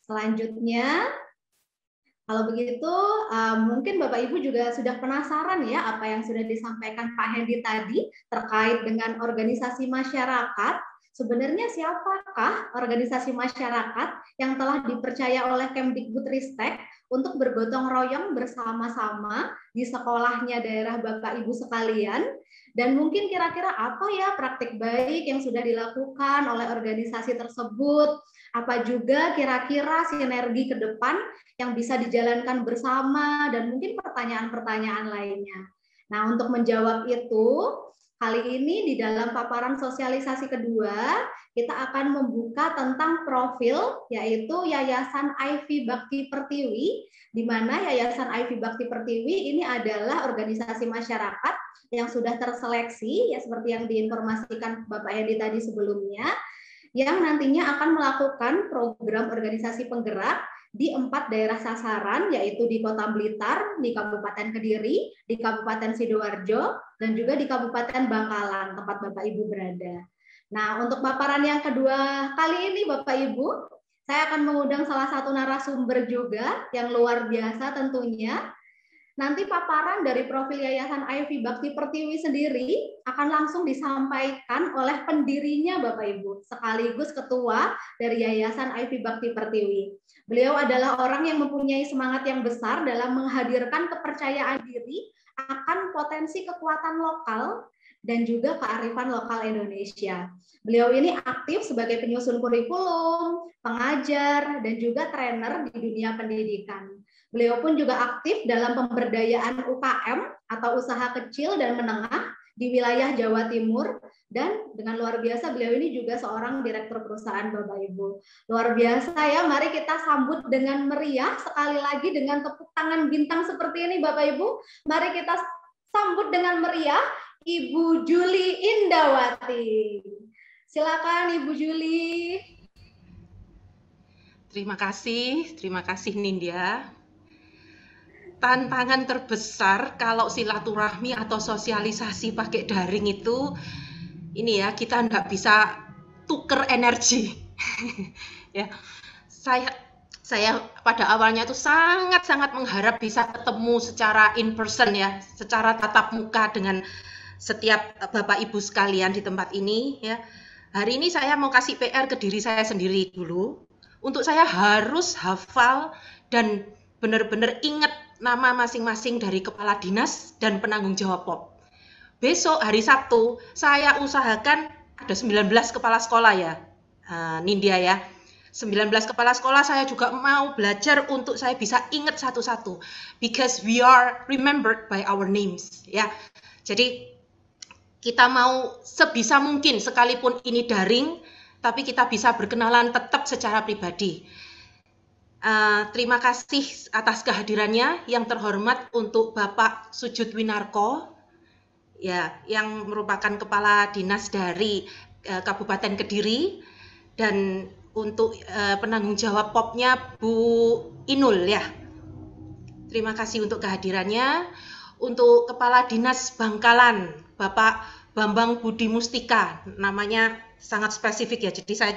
Selanjutnya, kalau begitu, mungkin Bapak Ibu juga sudah penasaran ya apa yang sudah disampaikan Pak Hendy tadi terkait dengan organisasi masyarakat. Sebenarnya siapakah organisasi masyarakat yang telah dipercaya oleh Kemdikbudristek untuk bergotong royong bersama-sama di sekolahnya daerah Bapak Ibu sekalian? Dan mungkin kira-kira apa ya praktik baik yang sudah dilakukan oleh organisasi tersebut? Apa juga kira-kira sinergi ke depan yang bisa dijalankan bersama, dan mungkin pertanyaan-pertanyaan lainnya. Nah, untuk menjawab itu, kali ini di dalam paparan sosialisasi kedua, kita akan membuka tentang profil, yaitu Yayasan Ivy Bakti Pertiwi, di mana Yayasan Ivy Bakti Pertiwi ini adalah organisasi masyarakat yang sudah terseleksi, ya seperti yang diinformasikan Bapak Hendy tadi sebelumnya, yang nantinya akan melakukan program organisasi penggerak di 4 daerah sasaran, yaitu di Kota Blitar, di Kabupaten Kediri, di Kabupaten Sidoarjo, dan juga di Kabupaten Bangkalan, tempat Bapak Ibu berada. Nah, untuk paparan yang kedua kali ini Bapak Ibu, saya akan mengundang salah satu narasumber juga yang luar biasa tentunya. Nanti paparan dari profil Yayasan Ivy Bakti Pertiwi sendiri akan langsung disampaikan oleh pendirinya Bapak Ibu, sekaligus ketua dari Yayasan Ivy Bakti Pertiwi. Beliau adalah orang yang mempunyai semangat yang besar dalam menghadirkan kepercayaan diri akan potensi kekuatan lokal dan juga kearifan lokal Indonesia. Beliau ini aktif sebagai penyusun kurikulum, pengajar, dan juga trainer di dunia pendidikan. Beliau pun juga aktif dalam pemberdayaan UKM atau usaha kecil dan menengah di wilayah Jawa Timur, dan dengan luar biasa beliau ini juga seorang direktur perusahaan Bapak Ibu. Luar biasa ya, mari kita sambut dengan meriah sekali lagi dengan tepuk tangan bintang seperti ini Bapak Ibu. Mari kita sambut dengan meriah Ibu Juli Indawati. Silakan Ibu Juli. Terima kasih Nindya. Tantangan terbesar kalau silaturahmi atau sosialisasi pakai daring itu, ini ya, kita nggak bisa tuker energi. Ya, saya pada awalnya tuh sangat mengharap bisa ketemu secara in person ya, secara tatap muka dengan setiap Bapak Ibu sekalian di tempat ini ya. Hari ini saya mau kasih PR ke diri saya sendiri dulu. Untuk saya harus hafal dan benar-benar ingat nama masing-masing dari kepala dinas dan penanggung jawab POP. Besok hari Sabtu saya usahakan ada 19 kepala sekolah ya, Nindya ya. 19 kepala sekolah saya juga mau belajar untuk saya bisa ingat satu-satu. Because we are remembered by our names ya. Jadi kita mau sebisa mungkin sekalipun ini daring, tapi kita bisa berkenalan tetap secara pribadi. Terima kasih atas kehadirannya yang terhormat untuk Bapak Sujud Winarko ya, yang merupakan kepala dinas dari Kabupaten Kediri, dan untuk penanggung jawab POP-nya Bu Inul ya. Terima kasih untuk kehadirannya. Untuk kepala dinas Bangkalan Bapak Bambang Budi Mustika, namanya sangat spesifik ya, jadi saya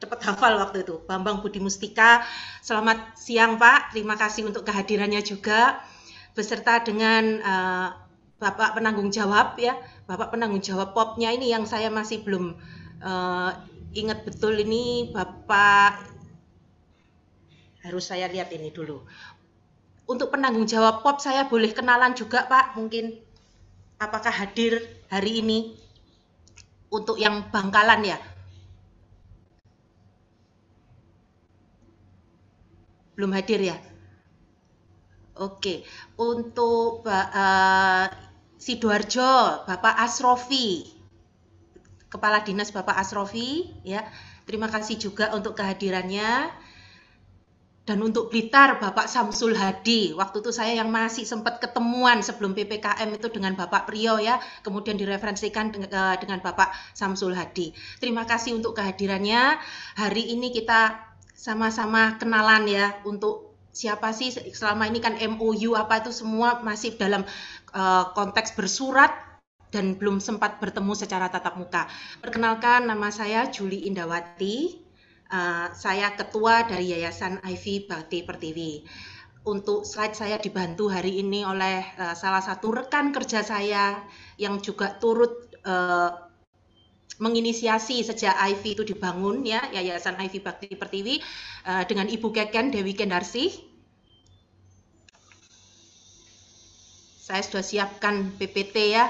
cepat hafal waktu itu. Bambang Budi Mustika, selamat siang Pak, terima kasih untuk kehadirannya juga, beserta dengan Bapak penanggung jawab ya, Bapak penanggung jawab POP-nya ini yang saya masih belum ingat betul ini Bapak, harus saya lihat ini dulu. Untuk penanggung jawab POP saya boleh kenalan juga Pak, mungkin apakah hadir hari ini untuk yang Bangkalan ya? Belum hadir ya? Oke, untuk Sidoarjo Bapak Asrofi, Kepala Dinas Bapak Asrofi ya. Terima kasih juga untuk kehadirannya. Dan untuk Blitar Bapak Samsul Hadi, waktu itu saya yang masih sempat ketemuan sebelum PPKM itu dengan Bapak Priyo ya, kemudian direferensikan dengan Bapak Samsul Hadi. Terima kasih untuk kehadirannya. Hari ini kita sama-sama kenalan ya, untuk siapa sih selama ini kan MOU apa itu semua masih dalam konteks bersurat dan belum sempat bertemu secara tatap muka. Perkenalkan, nama saya Juli Indawati. saya ketua dari Yayasan Ivy Bhakti Pertiwi. Untuk slide saya dibantu hari ini oleh salah satu rekan kerja saya yang juga turut menginisiasi sejak Ivy itu dibangun, ya, Yayasan Ivy Bhakti Pertiwi, dengan Ibu Keken Dewi Kendarsih. Saya sudah siapkan PPT ya,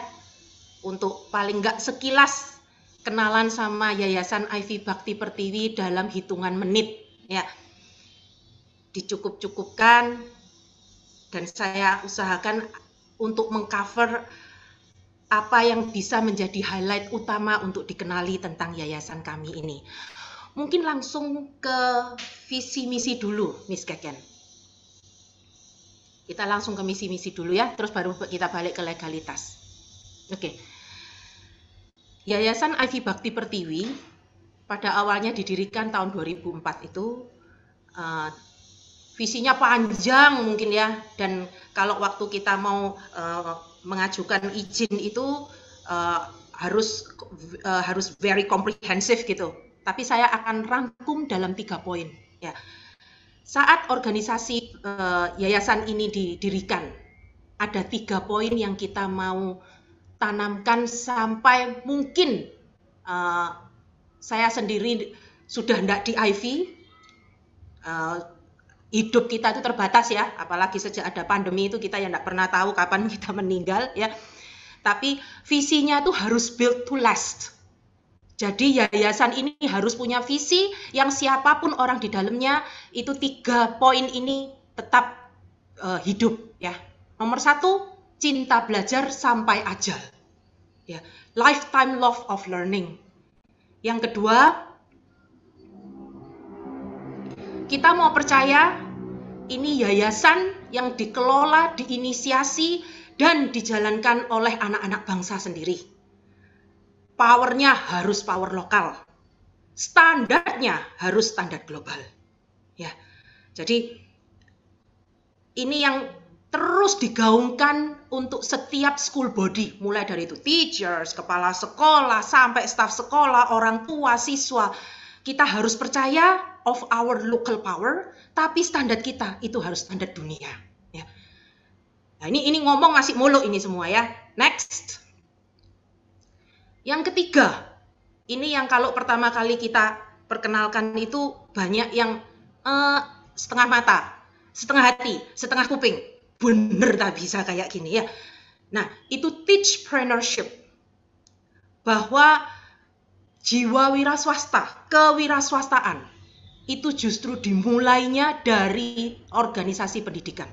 untuk paling nggak sekilas kenalan sama Yayasan Ivy Bhakti Pertiwi dalam hitungan menit, ya. Dicukup-cukupkan, dan saya usahakan untuk mengcover apa yang bisa menjadi highlight utama untuk dikenali tentang yayasan kami ini. Mungkin langsung ke visi misi dulu, Miss Keken. Kita langsung ke misi-misi dulu ya, terus baru kita balik ke legalitas. Oke. Yayasan Ivy Bhakti Pertiwi pada awalnya didirikan tahun 2004 itu, visinya panjang mungkin ya, dan kalau waktu kita mau mengajukan izin itu harus very comprehensive gitu. Tapi saya akan rangkum dalam 3 poin ya. Saat organisasi yayasan ini didirikan, ada 3 poin yang kita mau tanamkan sampai mungkin saya sendiri sudah enggak di Ivy, hidup kita itu terbatas ya, apalagi sejak ada pandemi itu kita yang enggak pernah tahu kapan kita meninggal ya. Tapi visinya itu harus build to last. Jadi yayasan ini harus punya visi yang siapapun orang di dalamnya, itu 3 poin ini tetap hidup ya. Nomor 1, cinta belajar sampai ajal. Ya, lifetime love of learning. Yang kedua, kita mau percaya ini yayasan yang dikelola, diinisiasi, dan dijalankan oleh anak-anak bangsa sendiri. Powernya harus power lokal, standarnya harus standar global. Ya, jadi ini yang terus digaungkan untuk setiap school body, mulai dari itu teachers, kepala sekolah, sampai staf sekolah, orang tua, siswa. Kita harus percaya of our local power, tapi standar kita itu harus standar dunia. Ya. Nah, ini ngomong masih mulu ini semua ya. Next. Yang ketiga, ini yang kalau pertama kali kita perkenalkan itu banyak yang setengah mata, setengah hati, setengah kuping. Bener tak bisa kayak gini ya. Nah, itu teachpreneurship. Bahwa jiwa wiraswasta, kewiraswastaan, itu justru dimulainya dari organisasi pendidikan.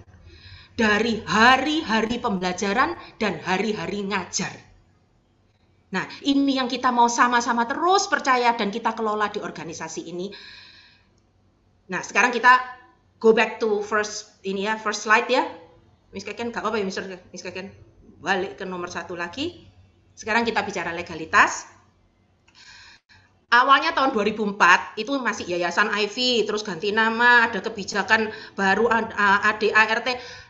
Dari hari-hari pembelajaran dan hari-hari ngajar. Nah, ini yang kita mau sama-sama terus percaya dan kita kelola di organisasi ini. Nah, sekarang kita go back to first slide ya. Miss Keken, gak apa-apa ya Miss Keken. Balik ke nomor 1 lagi. Sekarang kita bicara legalitas. Awalnya tahun 2004 itu masih Yayasan Ivy, terus ganti nama, ada kebijakan baru ADART,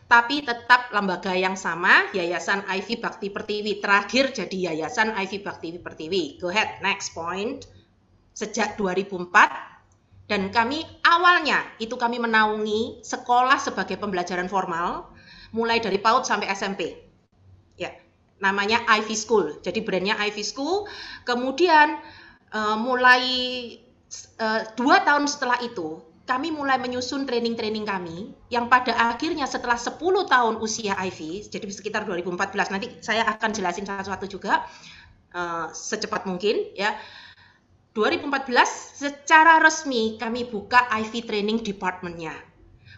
tapi tetap lembaga yang sama, Yayasan Ivy Bhakti Pertiwi. Terakhir jadi Yayasan Ivy Bhakti Pertiwi. Go ahead, next point. Sejak 2004, dan kami awalnya itu kami menaungi sekolah sebagai pembelajaran formal, mulai dari PAUD sampai SMP. Ya, namanya Ivy School. Jadi brandnya Ivy School. Kemudian mulai 2 tahun setelah itu, kami mulai menyusun training-training kami yang pada akhirnya setelah 10 tahun usia Ivy, jadi sekitar 2014, nanti saya akan jelasin satu-satu juga secepat mungkin ya. 2014 secara resmi kami buka Ivy Training Department-nya.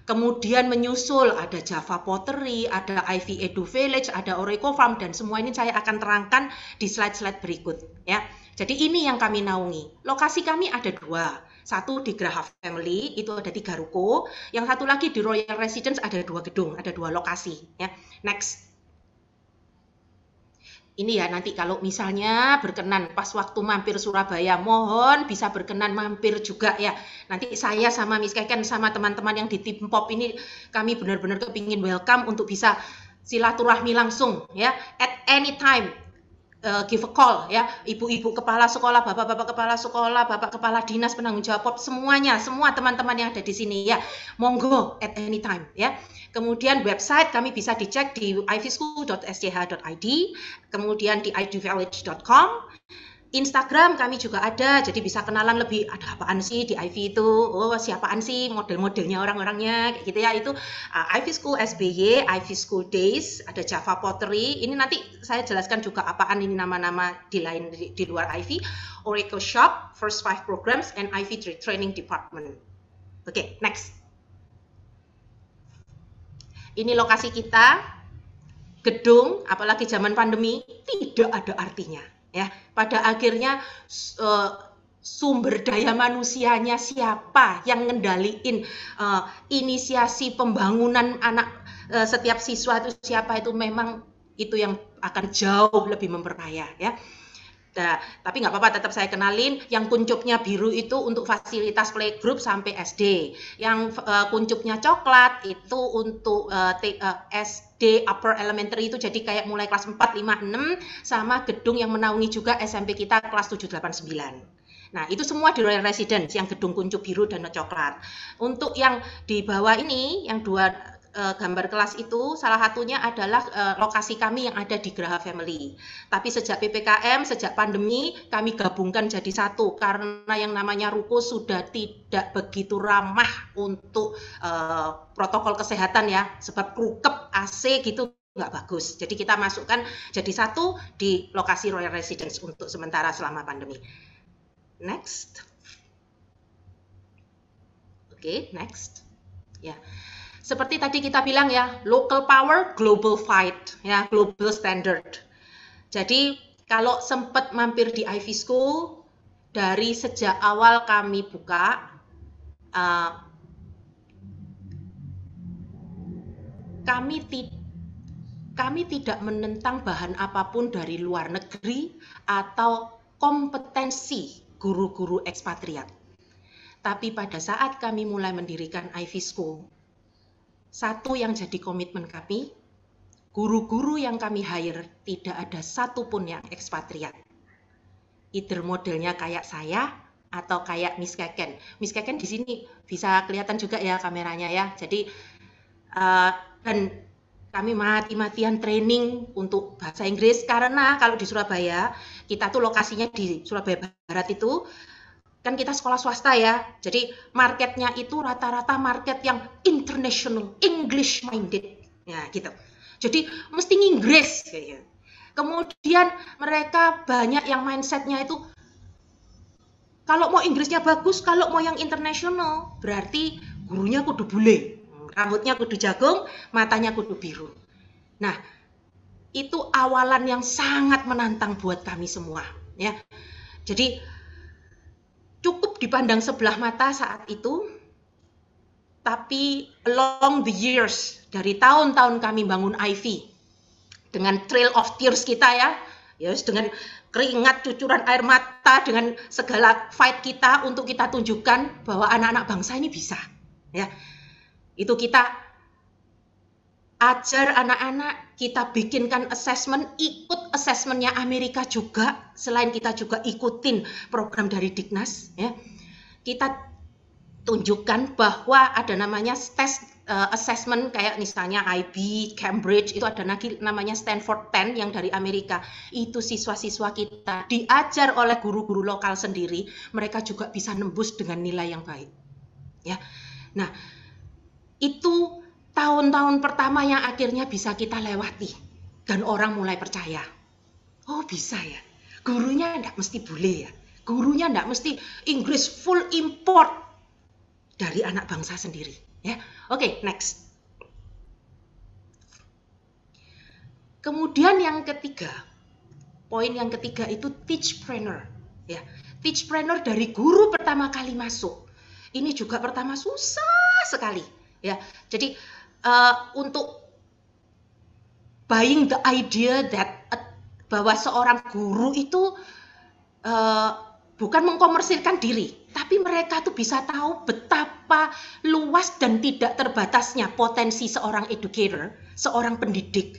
Kemudian menyusul ada Java Pottery, ada Ivy Edu Village, ada Oreco Farm, dan semua ini saya akan terangkan di slide-slide berikut ya. Jadi ini yang kami naungi. Lokasi kami ada 2. Satu di Graha Family, itu ada 3 ruko. Yang satu lagi di Royal Residence ada 2 gedung, ada 2 lokasi ya. Next. Ini ya, nanti kalau misalnya berkenan pas waktu mampir Surabaya, mohon bisa berkenan mampir juga ya. Nanti saya sama Miss Keken sama teman-teman yang di tim POP ini, kami benar-benar kepingin welcome untuk bisa silaturahmi langsung ya, at any time. give a call ya, ibu-ibu kepala sekolah, bapak-bapak kepala sekolah, bapak kepala dinas, penanggung jawab, semuanya, semua teman-teman yang ada di sini ya, monggo at any time ya. Kemudian website kami bisa dicek di ivyschool.sch.id, kemudian di idvillage.com. Instagram kami juga ada, jadi bisa kenalan lebih, ada apaan sih di Ivy itu, oh siapaan sih model-modelnya orang-orangnya, kayak gitu ya. Itu Ivy School SBY, Ivy School Days, ada Java Pottery, ini nanti saya jelaskan juga apaan ini nama-nama di luar Ivy, Oracle Shop, First 5 Programs, and Ivy Training Department. Oke, next. Ini lokasi kita, gedung, apalagi zaman pandemi, tidak ada artinya. Ya, pada akhirnya sumber daya manusianya siapa yang ngendaliin inisiasi pembangunan anak setiap siswa itu siapa, itu memang itu yang akan jauh lebih memperkaya ya. Nah, tapi nggak apa-apa, tetap saya kenalin. Yang kuncupnya biru itu untuk fasilitas playgroup sampai SD. Yang kuncupnya coklat itu untuk SD upper elementary, itu jadi kayak mulai kelas 4, 5, 6, sama gedung yang menaungi juga SMP kita kelas 7, 8, 9. Nah, itu semua di Royal Residence, yang gedung kuncup biru dan coklat. Untuk yang di bawah ini, yang dua gambar kelas itu, salah satunya adalah lokasi kami yang ada di Graha Family. Tapi sejak PPKM, sejak pandemi, kami gabungkan jadi satu, karena yang namanya ruko sudah tidak begitu ramah untuk protokol kesehatan ya, sebab krukep AC gitu nggak bagus. Jadi kita masukkan jadi satu di lokasi Royal Residence untuk sementara selama pandemi. Next. Oke, next. Ya. Seperti tadi kita bilang ya, local power, global fight, ya, global standard. Jadi kalau sempat mampir di Ivy School, dari sejak awal kami buka, kami tidak menentang bahan apapun dari luar negeri atau kompetensi guru-guru ekspatriat. Tapi pada saat kami mulai mendirikan Ivy School, satu yang jadi komitmen kami, guru-guru yang kami hire tidak ada satupun yang ekspatriat. Either modelnya kayak saya atau kayak Miss Keken. Miss Keken di sini bisa kelihatan juga ya kameranya ya. Jadi dan kami mati-matian training untuk bahasa Inggris, karena kalau di Surabaya, kita tuh lokasinya di Surabaya Barat itu, kan kita sekolah swasta ya, jadi marketnya itu rata-rata market yang international, English minded, ya gitu. Jadi mesti Inggris. Kemudian mereka banyak yang mindsetnya itu, kalau mau Inggrisnya bagus, kalau mau yang international, berarti gurunya kudu bule, rambutnya kudu jagung, matanya kudu biru. Nah, itu awalan yang sangat menantang buat kami semua, ya. Jadi cukup dipandang sebelah mata saat itu, tapi along the years, dari tahun-tahun kami bangun Ivy, dengan trail of tears kita ya, dengan keringat, cucuran air mata, dengan segala fight kita untuk kita tunjukkan bahwa anak-anak bangsa ini bisa. Ya, itu kita ajar anak-anak, kita bikinkan assessment, ikut assessmentnya Amerika juga, selain kita juga ikutin program dari Dignas, ya. Kita tunjukkan bahwa ada namanya tes assessment, kayak misalnya IB, Cambridge, itu ada namanya Stanford 10 yang dari Amerika. Itu siswa-siswa kita diajar oleh guru-guru lokal sendiri, mereka juga bisa nembus dengan nilai yang baik. Ya. Nah, itu tahun-tahun pertama yang akhirnya bisa kita lewati, dan orang mulai percaya, oh bisa ya, gurunya enggak mesti bule ya, gurunya enggak mesti Inggris full import, dari anak bangsa sendiri ya. Oke, next. Kemudian yang ketiga, poin yang ketiga itu teachpreneur ya. Teachpreneur dari guru pertama kali masuk, ini juga pertama susah sekali ya. Jadi untuk buying the idea that bahwa seorang guru itu bukan mengkomersilkan diri, tapi mereka tuh bisa tahu betapa luas dan tidak terbatasnya potensi seorang educator, seorang pendidik,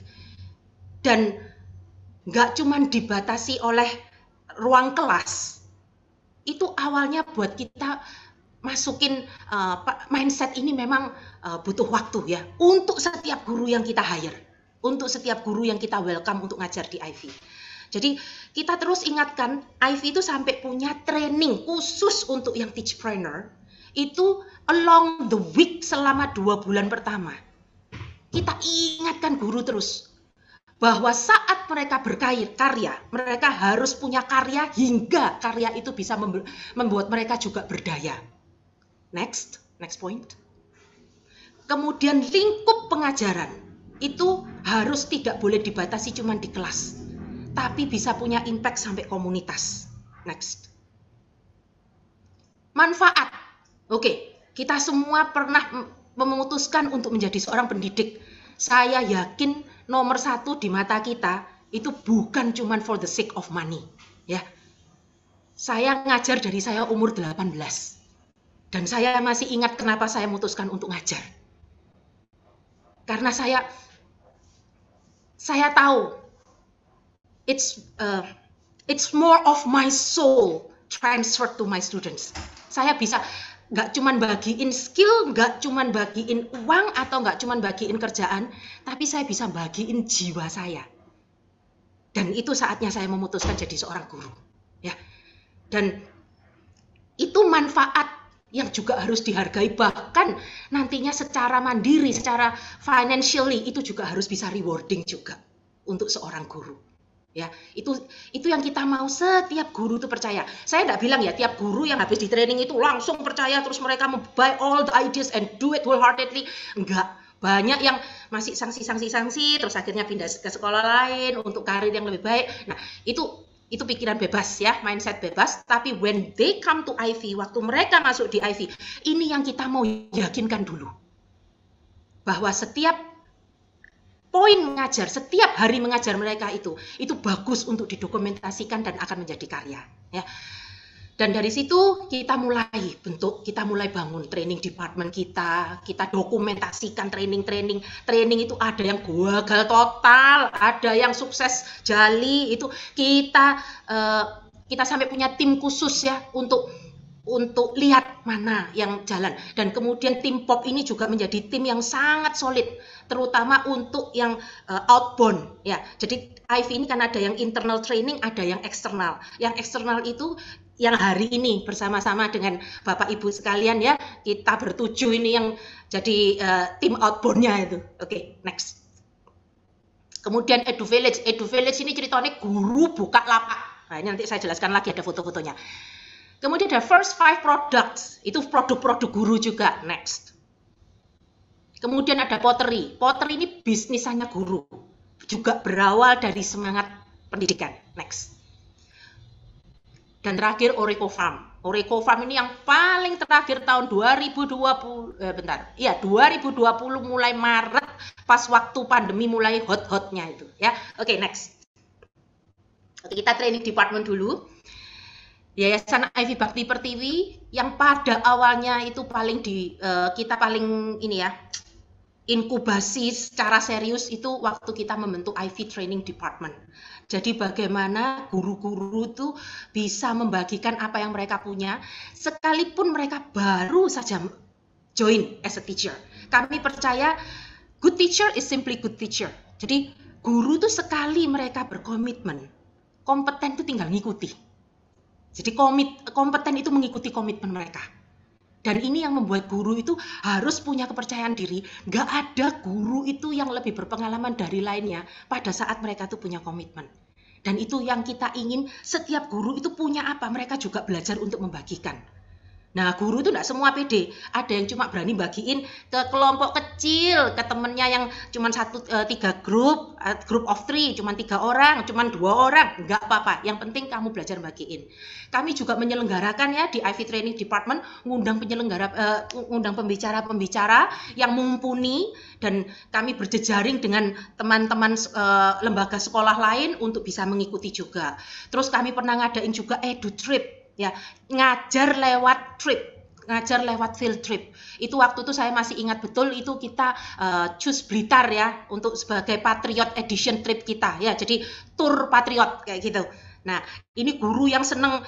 dan nggak cuman dibatasi oleh ruang kelas. Itu awalnya buat kita masukin mindset ini memang butuh waktu ya, untuk setiap guru yang kita hire, untuk setiap guru yang kita welcome untuk ngajar di Ivy. Jadi kita terus ingatkan, Ivy itu sampai punya training khusus untuk yang teachpreneur, itu along the week selama 2 bulan pertama. Kita ingatkan guru terus, bahwa saat mereka berkarya, mereka harus punya karya hingga karya itu bisa membuat mereka juga berdaya. Next point. Kemudian lingkup pengajaran itu harus tidak boleh dibatasi cuma di kelas, tapi bisa punya impact sampai komunitas. Next. Manfaat. Oke, kita semua pernah memutuskan untuk menjadi seorang pendidik. Saya yakin nomor 1 di mata kita itu bukan cuma for the sake of money, ya. Saya ngajar dari saya umur 18. Dan saya masih ingat kenapa saya memutuskan untuk ngajar. Karena saya tahu it's more of my soul transferred to my students. Saya bisa nggak cuman bagiin skill, nggak cuman bagiin uang, atau nggak cuman bagiin kerjaan, tapi saya bisa bagiin jiwa saya. Dan itu saatnya saya memutuskan jadi seorang guru, ya. Dan itu manfaat yang juga harus dihargai, bahkan nantinya secara mandiri, secara financially itu juga harus bisa rewarding juga untuk seorang guru. Ya, itu yang kita mau setiap guru itu percaya. Saya tidak bilang ya tiap guru yang habis di training itu langsung percaya terus mereka buy all the ideas and do it wholeheartedly. Enggak, banyak yang masih sanksi terus akhirnya pindah ke sekolah lain untuk karir yang lebih baik. Nah, itu pikiran bebas ya, mindset bebas. Tapi when they come to Ivy, waktu mereka masuk di Ivy, ini yang kita mau yakinkan dulu, bahwa setiap poin mengajar, setiap hari mengajar mereka itu bagus untuk didokumentasikan dan akan menjadi karya, ya. Dan dari situ kita mulai bangun training department kita dokumentasikan training itu, ada yang gagal total, ada yang sukses jali, itu kita sampai punya tim khusus ya untuk lihat mana yang jalan. Dan kemudian tim POP ini juga menjadi tim yang sangat solid, terutama untuk yang outbound ya. Jadi Ivy ini kan ada yang internal training, ada yang eksternal. Yang eksternal itu yang hari ini bersama-sama dengan Bapak Ibu sekalian ya, kita bertujuh ini yang jadi tim outbound-nya itu. Oke, next. Kemudian Edu Village ini ceritanya guru buka lapak. Nah, ini nanti saya jelaskan lagi, ada foto-fotonya. Kemudian ada first 5 products, itu produk-produk guru juga. Next. Kemudian ada pottery ini bisnisannya guru, juga berawal dari semangat pendidikan. Next. Dan terakhir Oreko Farm ini yang paling terakhir tahun 2020 mulai Maret, pas waktu pandemi mulai hot-hotnya itu ya. Oke, next. Oke, kita training department dulu. Yayasan Ivy Bhakti Pertiwi yang pada awalnya itu kita paling ini ya, inkubasi secara serius itu waktu kita membentuk Ivy Training Department. Jadi bagaimana guru-guru itu bisa membagikan apa yang mereka punya, sekalipun mereka baru saja join as a teacher. Kami percaya good teacher is simply good teacher. Jadi guru itu sekali mereka berkomitmen, kompeten itu tinggal ngikuti. Jadi kompeten itu mengikuti komitmen mereka. Dan ini yang membuat guru itu harus punya kepercayaan diri. Nggak ada guru itu yang lebih berpengalaman dari lainnya pada saat mereka itu punya komitmen. Dan itu yang kita ingin, setiap guru itu punya apa, mereka juga belajar untuk membagikan. Nah, guru itu enggak semua pede. Ada yang cuma berani bagiin ke kelompok kecil, ke temennya yang cuma 3 grup of 3, cuma 3 orang, cuma 2 orang, enggak apa-apa. Yang penting kamu belajar bagiin. Kami juga menyelenggarakan ya di Ivy Training Department, ngundang pembicara-pembicara yang mumpuni, dan kami berjejaring dengan teman-teman lembaga sekolah lain untuk bisa mengikuti juga. Terus kami pernah ngadain juga edu trip. Ya, ngajar lewat trip ngajar lewat field trip. Itu waktu itu saya masih ingat betul, itu kita choose Blitar ya untuk sebagai Patriot Edition trip kita ya. Jadi tour Patriot kayak gitu. Nah, ini guru yang seneng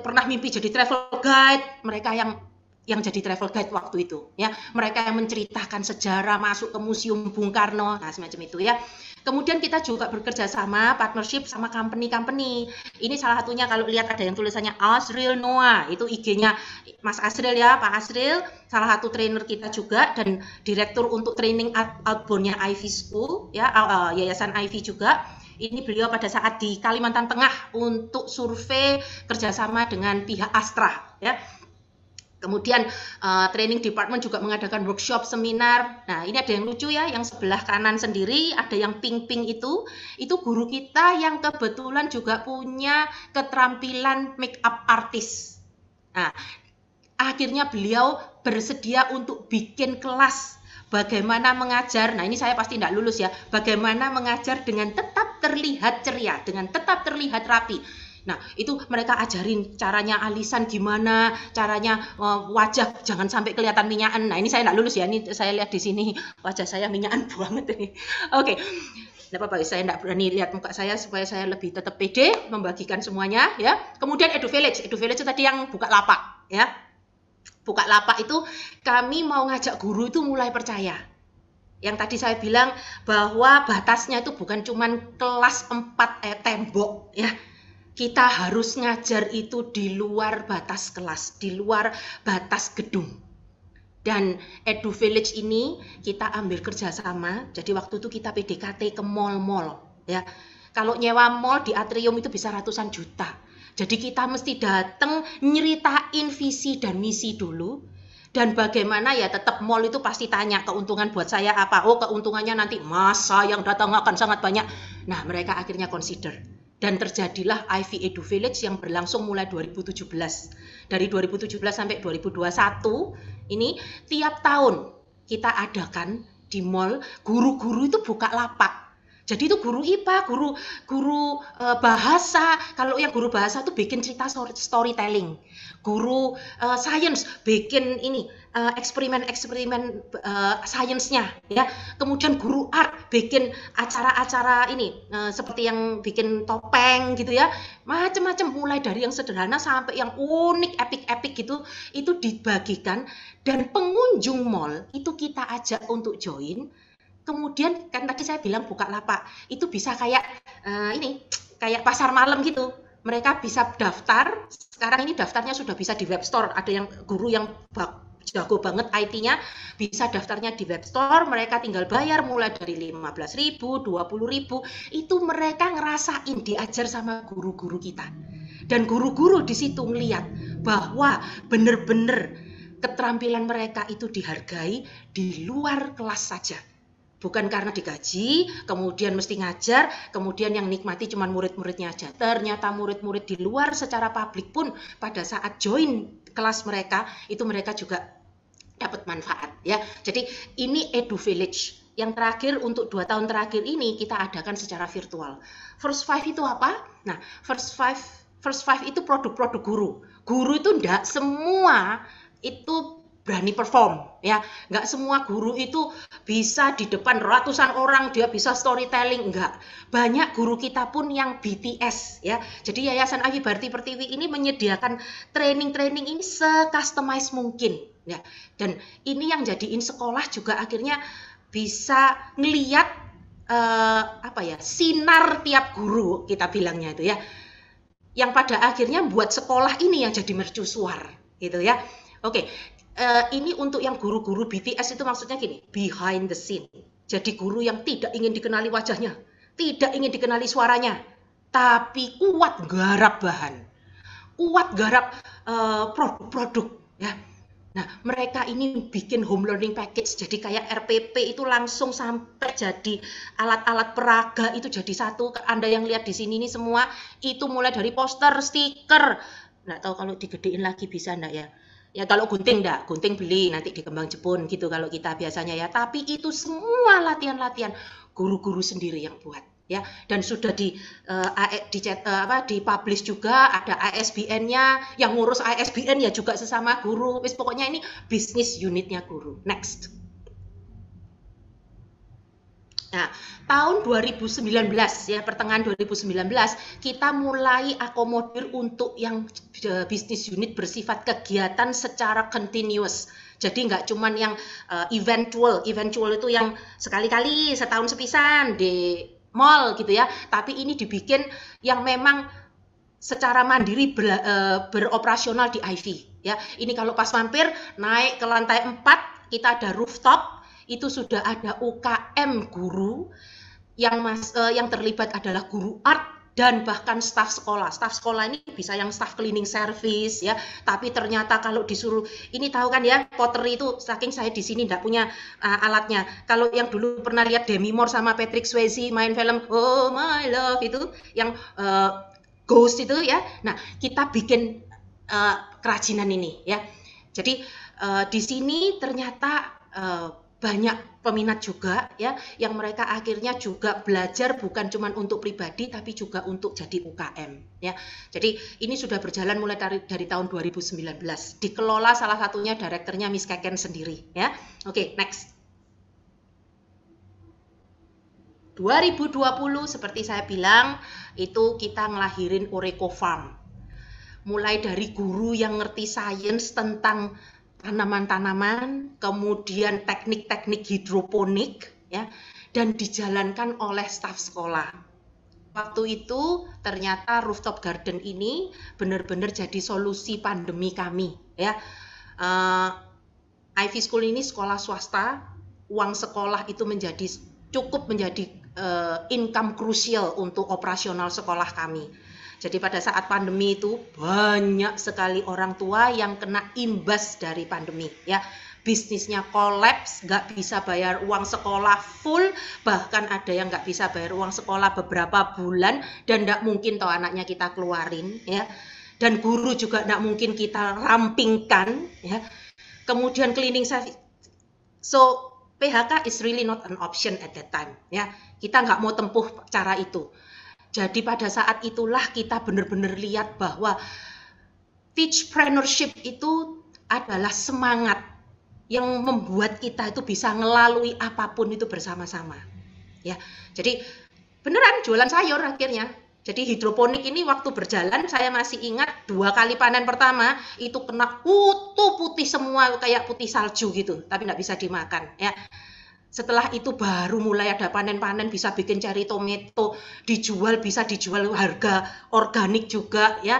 pernah mimpi jadi travel guide, mereka yang jadi travel guide waktu itu ya. Mereka yang menceritakan sejarah, masuk ke Museum Bung Karno, nah semacam itu ya. Kemudian kita juga bekerja sama, partnership sama company-company. Ini salah satunya kalau lihat ada yang tulisannya Asril Noah, itu IG-nya Mas Asril ya, Pak Asril, salah satu trainer kita juga dan direktur untuk training outbound-nya Ivy School, ya, Yayasan Ivy juga. Ini beliau pada saat di Kalimantan Tengah untuk survei kerjasama dengan pihak Astra, ya. Kemudian training department juga mengadakan workshop, seminar. Nah, ini ada yang lucu ya, yang sebelah kanan sendiri ada yang pink-pink itu guru kita yang kebetulan juga punya keterampilan make up artist. Nah, akhirnya beliau bersedia untuk bikin kelas bagaimana mengajar. Nah, ini saya pasti tidak lulus ya. Bagaimana mengajar dengan tetap terlihat ceria, dengan tetap terlihat rapi. Nah, itu mereka ajarin caranya alisan gimana, caranya wajah jangan sampai kelihatan minyakan. Nah, ini saya tidak lulus ya. Ini saya lihat di sini wajah saya minyakan banget ini. Oke. Tidak apa-apa, saya tidak berani lihat muka saya supaya saya lebih tetap pede membagikan semuanya ya. Kemudian Edu Village itu tadi yang buka lapak ya. Buka lapak itu kami mau ngajak guru itu mulai percaya. Yang tadi saya bilang bahwa batasnya itu bukan cuman kelas 4 tembok ya. Kita harus ngajar itu di luar batas kelas, di luar batas gedung. Dan Edu Village ini kita ambil kerjasama, jadi waktu itu kita PDKT ke mall-mall. Ya. Kalau nyewa mall di atrium itu bisa ratusan juta. Jadi kita mesti datang nyeritain visi dan misi dulu. Dan bagaimana ya tetap mall itu pasti tanya keuntungan buat saya apa. Oh, keuntungannya nanti masa yang datang akan sangat banyak. Nah, mereka akhirnya consider. Dan terjadilah Ivy Edu Village yang berlangsung mulai 2017. Dari 2017 sampai 2021, ini tiap tahun kita adakan di mall, guru-guru itu buka lapak. Jadi itu guru IPA, guru bahasa. Kalau yang guru bahasa itu bikin cerita storytelling. Guru science bikin ini eksperimen sainsnya ya. Kemudian guru art bikin acara-acara ini seperti yang bikin topeng gitu ya. Macam-macam mulai dari yang sederhana sampai yang unik, epic gitu, itu dibagikan dan pengunjung mall itu kita ajak untuk join. Kemudian kan tadi saya bilang buka lapak, itu bisa kayak kayak pasar malam gitu. Mereka bisa daftar, sekarang ini daftarnya sudah bisa di web store. Ada yang guru yang jago banget IT-nya, bisa daftarnya di web store, mereka tinggal bayar mulai dari 15.000, 20.000. Itu mereka ngerasain diajar sama guru-guru kita. Dan guru-guru di situ ngeliat bahwa bener-bener keterampilan mereka itu dihargai di luar kelas saja. Bukan karena digaji, kemudian mesti ngajar, kemudian yang nikmati cuma murid-muridnya aja. Ternyata murid-murid di luar secara publik pun pada saat join kelas mereka, itu mereka juga dapat manfaat ya. Jadi ini Edu Village. Yang terakhir untuk 2 tahun terakhir ini kita adakan secara virtual. First 5 itu apa? Nah, First five itu produk-produk guru. Guru itu enggak semua itu berani perform ya, nggak semua guru itu bisa di depan ratusan orang dia bisa storytelling, enggak. Banyak guru kita pun yang BTS ya. Jadi Yayasan Ivy Bharti Pertiwi ini menyediakan training ini se-customize mungkin ya. Dan ini yang jadiin sekolah juga akhirnya bisa ngeliat sinar tiap guru kita bilangnya itu ya. Yang pada akhirnya buat sekolah ini yang jadi mercusuar gitu ya. Oke. Ini untuk yang guru-guru BTS itu maksudnya gini, behind the scene. Jadi guru yang tidak ingin dikenali wajahnya, tidak ingin dikenali suaranya, tapi kuat garap bahan, kuat garap produk-produk ya. Nah, mereka ini bikin home learning package, jadi kayak RPP itu langsung sampai jadi alat-alat peraga itu jadi satu. Anda yang lihat di sini ini semua itu mulai dari poster, stiker. Nggak tahu kalau digedein lagi bisa enggak ya? Ya kalau gunting enggak, gunting beli nanti di Kembang Jepun gitu kalau kita biasanya ya. Tapi itu semua latihan-latihan guru-guru sendiri yang buat ya, dan sudah dipublish juga, ada ISBN-nya, yang ngurus ISBN ya juga sesama guru. Wis pokoknya ini bisnis unitnya guru. Next. Nah, tahun 2019 ya, pertengahan 2019 kita mulai akomodir untuk yang bisnis unit bersifat kegiatan secara continuous. Jadi nggak cuman yang eventual itu yang sekali-kali setahun sepisan di mall gitu ya, tapi ini dibikin yang memang secara mandiri beroperasional di Ivy ya. Ini kalau pas mampir naik ke lantai 4 kita ada rooftop, itu sudah ada UKM guru yang terlibat adalah guru art dan bahkan staf sekolah. Staf sekolah ini bisa yang staf cleaning service ya, tapi ternyata kalau disuruh, ini tahu kan ya, pottery itu, saking saya di sini enggak punya alatnya. Kalau yang dulu pernah lihat Demi Moore sama Patrick Swayze main film Oh My Love itu yang Ghost itu ya. Nah, kita bikin kerajinan ini ya. Jadi di sini ternyata banyak peminat juga ya, yang mereka akhirnya juga belajar bukan cuma untuk pribadi tapi juga untuk jadi UKM ya. Jadi ini sudah berjalan mulai dari tahun 2019. Dikelola salah satunya direkturnya Miss Keken sendiri ya. Oke, next. 2020 seperti saya bilang itu kita ngelahirin Oreko Farm. Mulai dari guru yang ngerti sains tentang tanaman-tanaman, kemudian teknik-teknik hidroponik ya, dan dijalankan oleh staf sekolah. Waktu itu ternyata rooftop garden ini benar-benar jadi solusi pandemi kami ya. Ivy School ini sekolah swasta, uang sekolah itu cukup menjadi income krusial untuk operasional sekolah kami. Jadi pada saat pandemi itu banyak sekali orang tua yang kena imbas dari pandemi ya. Bisnisnya kolaps, nggak bisa bayar uang sekolah full, bahkan ada yang nggak bisa bayar uang sekolah beberapa bulan dan nggak mungkin toh anaknya kita keluarin ya. Dan guru juga nggak mungkin kita rampingkan ya. Kemudian cleaning service. So PHK is really not an option at that time ya. Kita nggak mau tempuh cara itu. Jadi pada saat itulah kita benar-benar lihat bahwa Teachpreneurship itu adalah semangat yang membuat kita itu bisa melalui apapun itu bersama-sama. Ya, jadi beneran jualan sayur akhirnya. Jadi hidroponik ini waktu berjalan saya masih ingat 2 kali panen pertama itu kena kutu putih semua kayak putih salju gitu, tapi nggak bisa dimakan ya. Setelah itu baru mulai ada panen-panen, bisa bikin cherry tomato, bisa dijual harga organik juga ya.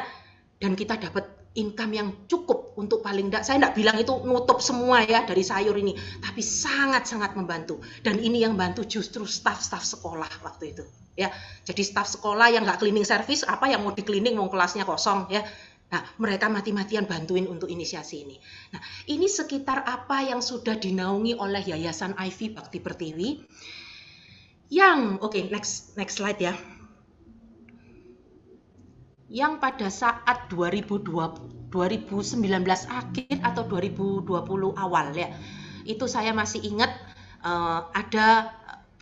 Dan kita dapat income yang cukup untuk paling enggak, saya enggak bilang itu nutup semua ya dari sayur ini, tapi sangat-sangat membantu. Dan ini yang bantu justru staf-staf sekolah waktu itu ya. Jadi staf sekolah yang enggak cleaning service, apa yang mau di cleaning, mau kelasnya kosong ya. Nah, mereka mati-matian bantuin untuk inisiasi ini. Nah, ini sekitar apa yang sudah dinaungi oleh Yayasan Ivy Bakti Pertiwi. Next slide ya. Yang pada saat 2019 akhir atau 2020 awal ya, itu saya masih ingat ada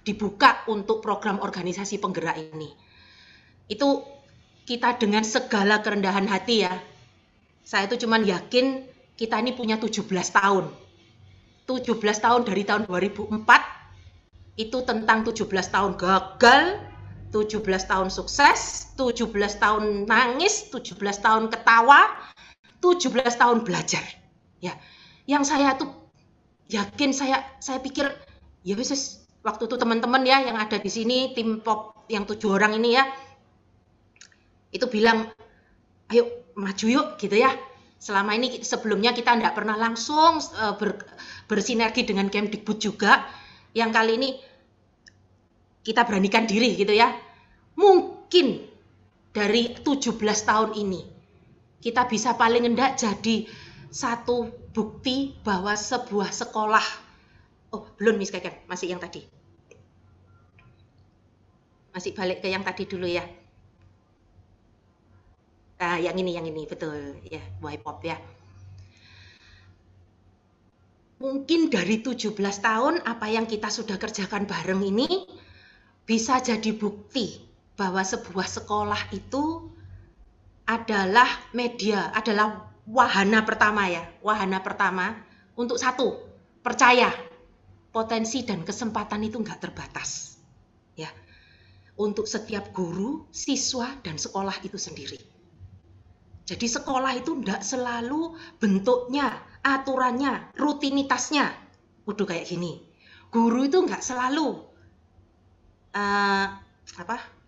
dibuka untuk program organisasi penggerak ini. Itu kita dengan segala kerendahan hati ya, saya itu cuman yakin kita ini punya 17 tahun. 17 tahun dari tahun 2004, itu tentang 17 tahun gagal, 17 tahun sukses, 17 tahun nangis, 17 tahun ketawa, 17 tahun belajar. Ya, yang saya tuh yakin, saya pikir ya wis waktu itu teman-teman ya yang ada di sini, tim pop yang 7 orang ini ya, itu bilang ayo maju yuk gitu ya. Selama ini sebelumnya kita tidak pernah langsung bersinergi dengan Kemdikbud juga, yang kali ini kita beranikan diri gitu ya. Mungkin dari 17 tahun ini kita bisa paling enggak jadi satu bukti bahwa sebuah sekolah, belum Miss Keken, masih yang tadi, masih balik ke yang tadi dulu ya. Yang ini betul ya, Y-pop ya. Mungkin dari 17 tahun apa yang kita sudah kerjakan bareng ini bisa jadi bukti bahwa sebuah sekolah itu adalah media, adalah wahana pertama ya, wahana pertama untuk satu, percaya potensi dan kesempatan itu nggak terbatas ya, untuk setiap guru, siswa, dan sekolah itu sendiri. Jadi sekolah itu nggak selalu bentuknya, aturannya, rutinitasnya udah kayak gini. Guru itu nggak selalu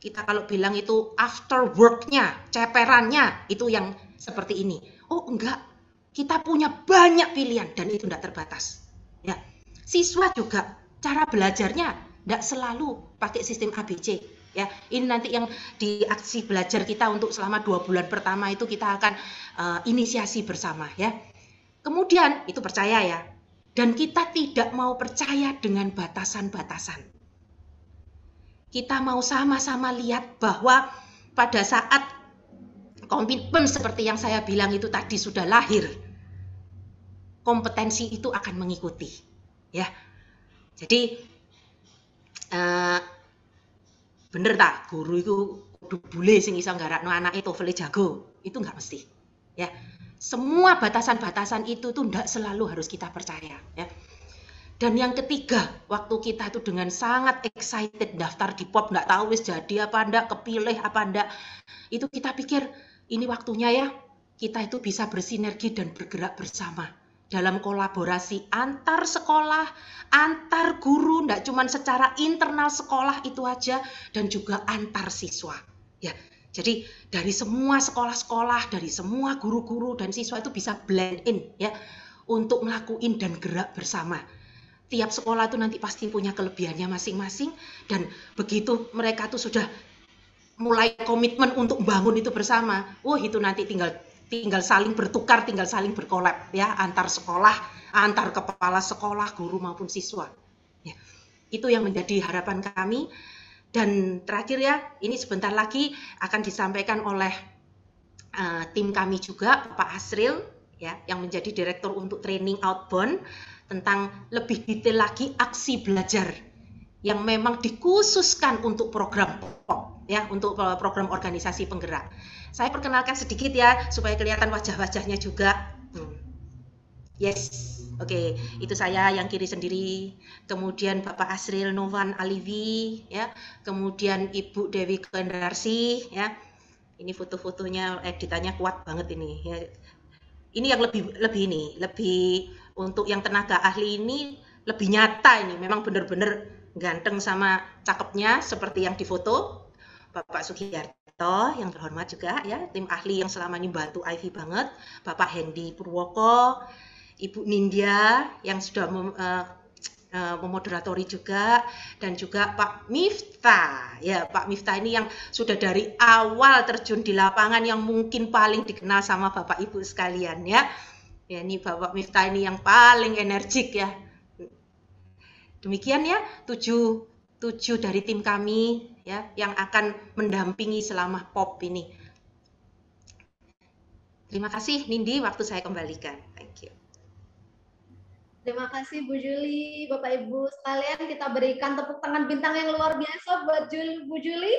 kita kalau bilang itu after work-nya, ceperannya itu yang seperti ini. Oh enggak, kita punya banyak pilihan dan itu enggak terbatas. Ya, siswa juga cara belajarnya enggak selalu pakai sistem ABC. Ya, ini nanti yang di aksi belajar kita untuk selama 2 bulan pertama itu kita akan inisiasi bersama ya. Kemudian itu percaya ya, dan kita tidak mau percaya dengan batasan-batasan. Kita mau sama-sama lihat bahwa pada saat komitmen seperti yang saya bilang itu tadi sudah lahir, kompetensi itu akan mengikuti ya. Jadi bener tak guru itu kudu bule sing iso nggarakno anake TOEFL jago, itu nggak mesti ya. Semua batasan-batasan itu tuh nggak selalu harus kita percaya ya. Dan yang ketiga, waktu kita tuh dengan sangat excited daftar di POP, nggak tahu wis jadi apa enggak, kepilih apa enggak, itu kita pikir ini waktunya ya, kita itu bisa bersinergi dan bergerak bersama dalam kolaborasi antar sekolah, antar guru, nggak cuma secara internal sekolah itu aja, dan juga antar siswa. Ya, jadi dari semua sekolah-sekolah, dari semua guru-guru dan siswa itu bisa blend in ya, untuk melakukan dan gerak bersama. Tiap sekolah itu nanti pasti punya kelebihannya masing-masing, dan begitu mereka tuh sudah mulai komitmen untuk bangun itu bersama, itu nanti tinggal saling bertukar, tinggal saling berkolab ya, antar sekolah, antar kepala sekolah, guru maupun siswa ya. Itu yang menjadi harapan kami. Dan terakhir ya, ini sebentar lagi akan disampaikan oleh tim kami juga, Pak Asril ya, yang menjadi direktur untuk training outbound, tentang lebih detail lagi aksi belajar yang memang dikhususkan untuk program POP ya, untuk program organisasi penggerak. Saya perkenalkan sedikit ya supaya kelihatan wajah-wajahnya juga. Yes, oke, itu saya yang kiri sendiri. Kemudian Bapak Asril Novan Alivi ya, kemudian Ibu Dewi Kendarsi ya. Ini foto-fotonya, editannya kuat banget ini ya. Ini yang lebih untuk yang tenaga ahli ini lebih nyata, ini memang benar-benar ganteng sama cakepnya seperti yang difoto. Bapak Sugiarto yang terhormat juga ya, tim ahli yang selama ini bantu Ivy banget, Bapak Hendy Purwoko, Ibu Nindya yang sudah memoderatori juga, dan juga Pak Miftah ya. Pak Miftah ini yang sudah dari awal terjun di lapangan, yang mungkin paling dikenal sama Bapak Ibu sekalian ya. Ya, ini Bapak Miftah ini yang paling energik ya. Demikian ya, 7 dari tim kami ya yang akan mendampingi selama POP ini. Terima kasih Nindi, waktu saya kembalikan. Thank you. Terima kasih Bu Juli, Bapak Ibu sekalian, kita berikan tepuk tangan bintang yang luar biasa buat Bu Juli.